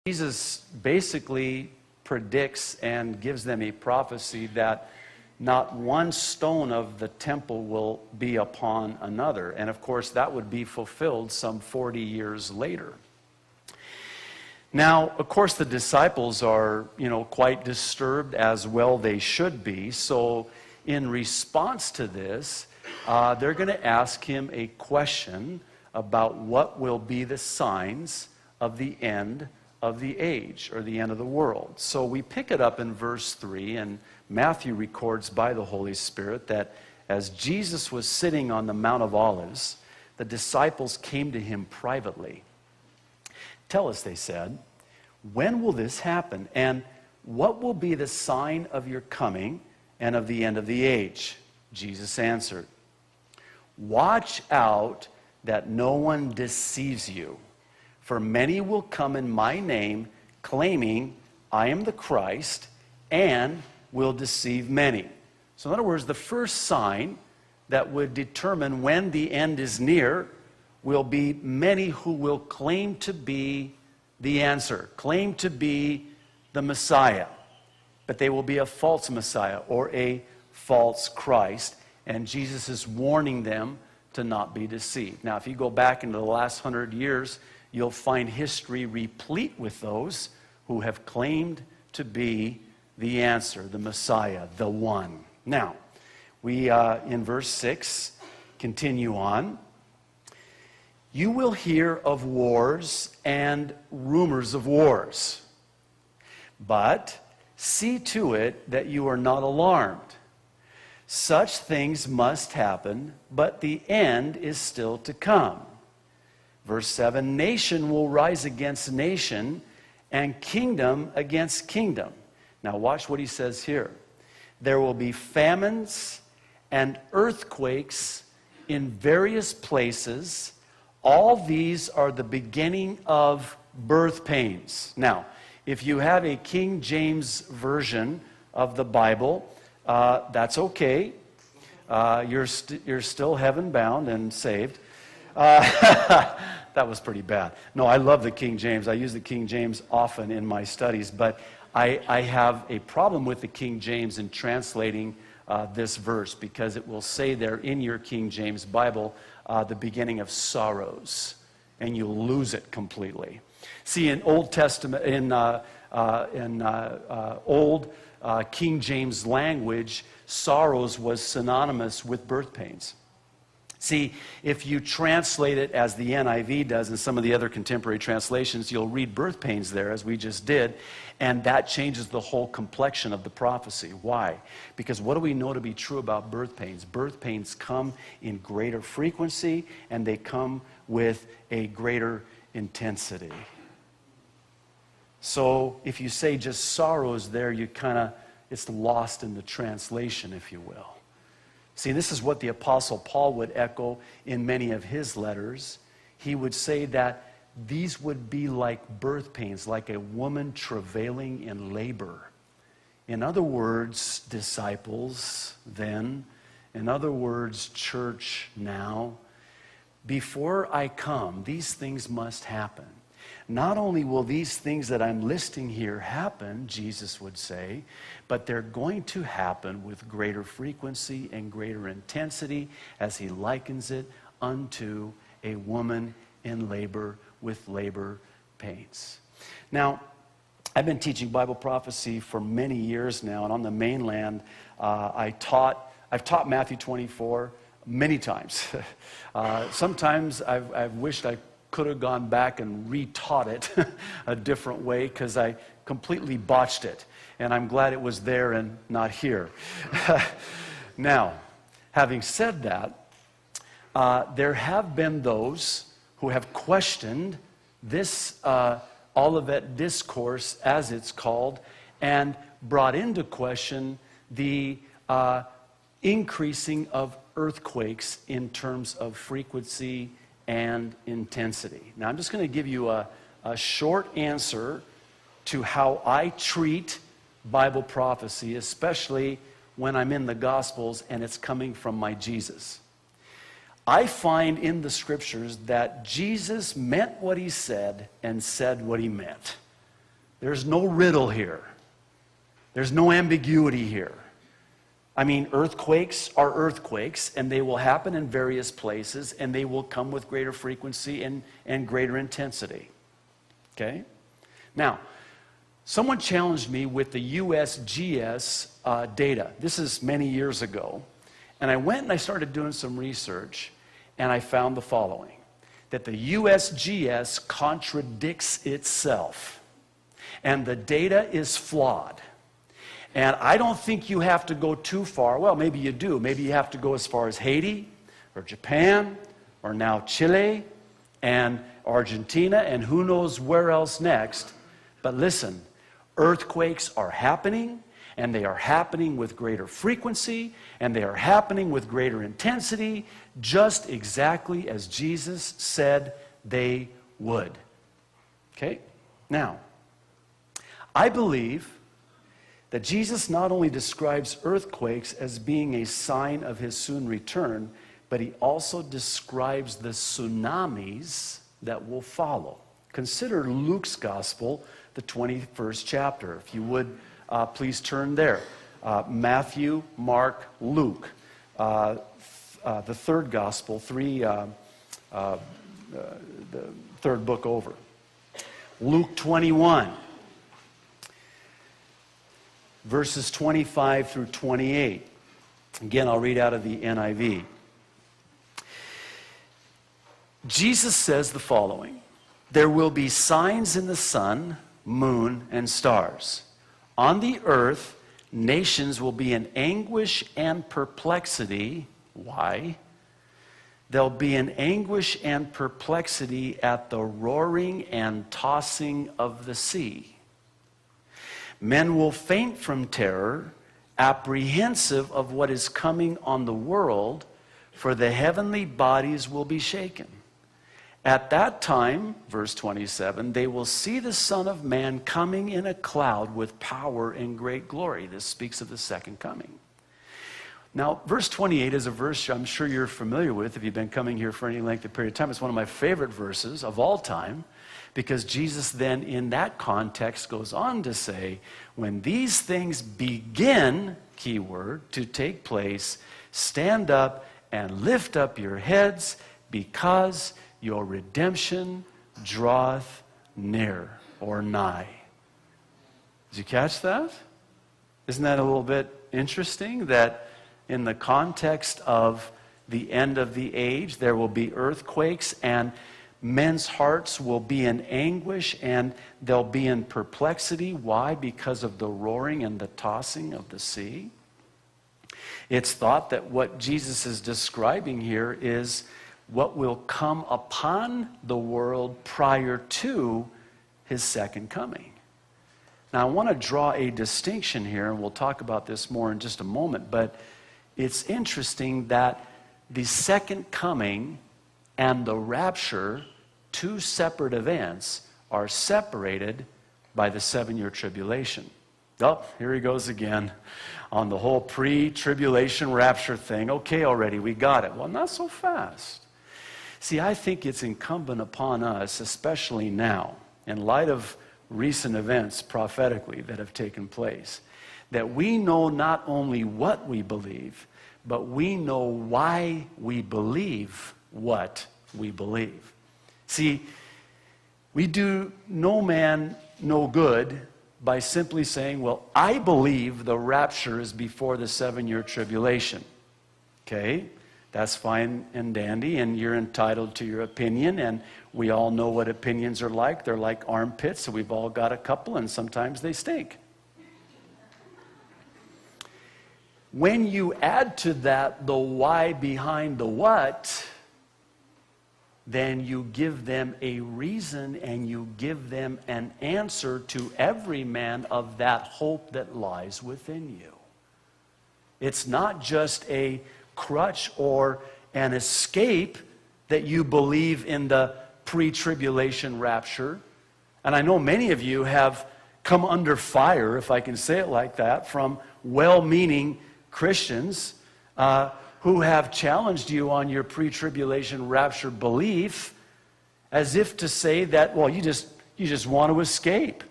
Jesus basically predicts and gives them a prophecy that not one stone of the temple will be upon another. And of course, that would be fulfilled some 40 years later. Now, of course, the disciples are, quite disturbed, as well they should be. So in response to this, they're going to ask him a question about what will be the signs of the end of the age, or the end of the world. So we pick it up in verse 3, and Matthew records by the Holy Spirit that as Jesus was sitting on the Mount of Olives, the disciples came to him privately. "Tell us," they said, "when will this happen? And what will be the sign of your coming and of the end of the age?" Jesus answered, "Watch out that no one deceives you. For many will come in my name, claiming I am the Christ, and will deceive many." So in other words, the first sign that would determine when the end is near will be many who will claim to be the answer, claim to be the Messiah. But they will be a false Messiah or a false Christ. And Jesus is warning them to not be deceived. Now, if you go back into the last 100 years, you'll find history replete with those who have claimed to be the answer, the Messiah, the one. Now, we, in verse 6, continue on. "You will hear of wars and rumors of wars. But see to it that you are not alarmed. Such things must happen, but the end is still to come." Verse 7, "Nation will rise against nation, and kingdom against kingdom." Now watch what he says here. "There will be famines and earthquakes in various places. All these are the beginning of birth pains." Now, if you have a King James version of the Bible, that's okay. You're still heaven-bound and saved. That was pretty bad. No, I love the King James. I use the King James often in my studies, but I have a problem with the King James in translating this verse, because it will say there in your King James Bible the beginning of sorrows, and you'll lose it completely. See, in Old Testament, in Old King James language, sorrows was synonymous with birth pains. See, if you translate it as the NIV does and some of the other contemporary translations, you'll read birth pains there, as we just did, and that changes the whole complexion of the prophecy. Why? Because what do we know to be true about birth pains? Birth pains come in greater frequency, and they come with a greater intensity. So if you say just sorrows there, it's lost in the translation, if you will. See, this is what the Apostle Paul would echo in many of his letters. He would say that these would be like birth pains, like a woman travailing in labor. In other words, disciples then, in other words, church now, before I come, these things must happen. Not only will these things that I'm listing here happen, Jesus would say, but they're going to happen with greater frequency and greater intensity, as he likens it unto a woman in labor with labor pains. Now, I've been teaching Bible prophecy for many years now, and on the mainland, I've taught Matthew 24 many times. Sometimes I've wished I could have gone back and retaught it a different way, because I completely botched it. And I'm glad it was there and not here. Now, having said that, there have been those who have questioned this Olivet Discourse, as it's called, and brought into question the increasing of earthquakes in terms of frequency and intensity. Now, I'm just going to give you a short answer to how I treat Bible prophecy, especially when I'm in the Gospels and it's coming from my Jesus. I find in the Scriptures that Jesus meant what he said and said what he meant. There's no riddle here. There's no ambiguity here. I mean, earthquakes are earthquakes, and they will happen in various places, and they will come with greater frequency and greater intensity. Okay? Now, someone challenged me with the USGS data. This is many years ago. And I went and I started doing some research, and I found the following, that the USGS contradicts itself, and the data is flawed. And I don't think you have to go too far. Well, maybe you do. Maybe you have to go as far as Haiti or Japan or now Chile and Argentina and who knows where else next. But listen, earthquakes are happening, and they are happening with greater frequency, and they are happening with greater intensity, just exactly as Jesus said they would. Okay? Now, I believe that Jesus not only describes earthquakes as being a sign of his soon return, but he also describes the tsunamis that will follow. Consider Luke's gospel, the 21st chapter. If you would, please turn there. Matthew, Mark, Luke. The third gospel, the third book over. Luke 21. Verses 25 through 28. Again, I'll read out of the NIV. Jesus says the following: there will be signs in the sun, moon, and stars. On the earth, nations will be in anguish and perplexity. Why? There'll be an anguish and perplexity at the roaring and tossing of the sea. Men will faint from terror, apprehensive of what is coming on the world, for the heavenly bodies will be shaken. At that time, verse 27, they will see the Son of Man coming in a cloud with power and great glory. This speaks of the second coming. Now, verse 28 is a verse I'm sure you're familiar with if you've been coming here for any length of period of time. It's one of my favorite verses of all time, because Jesus then in that context goes on to say, when these things begin, keyword, to take place, stand up and lift up your heads, because your redemption draweth near or nigh. Did you catch that? Isn't that a little bit interesting that in the context of the end of the age, there will be earthquakes, and men's hearts will be in anguish, and they'll be in perplexity. Why? Because of the roaring and the tossing of the sea. It's thought that what Jesus is describing here is what will come upon the world prior to his second coming. Now, I want to draw a distinction here, and we'll talk about this more in just a moment, but it's interesting that the second coming and the rapture, two separate events, are separated by the 7-year tribulation. Oh, here he goes again on the whole pre-tribulation rapture thing. Okay, already, we got it. Well, not so fast. See, I think it's incumbent upon us, especially now, in light of recent events prophetically that have taken place, that we know not only what we believe, but we know why we believe what we believe. See, we do no man no good by simply saying, well, I believe the rapture is before the 7-year tribulation. Okay, that's fine and dandy, and you're entitled to your opinion, and we all know what opinions are like. They're like armpits, so we've all got a couple, and sometimes they stink. When you add to that the why behind the what, then you give them a reason and you give them an answer to every man of that hope that lies within you. It's not just a crutch or an escape that you believe in the pre-tribulation rapture. And I know many of you have come under fire, if I can say it like that, from well-meaning Christians who have challenged you on your pre-tribulation rapture belief, as if to say that, well, you just want to escape.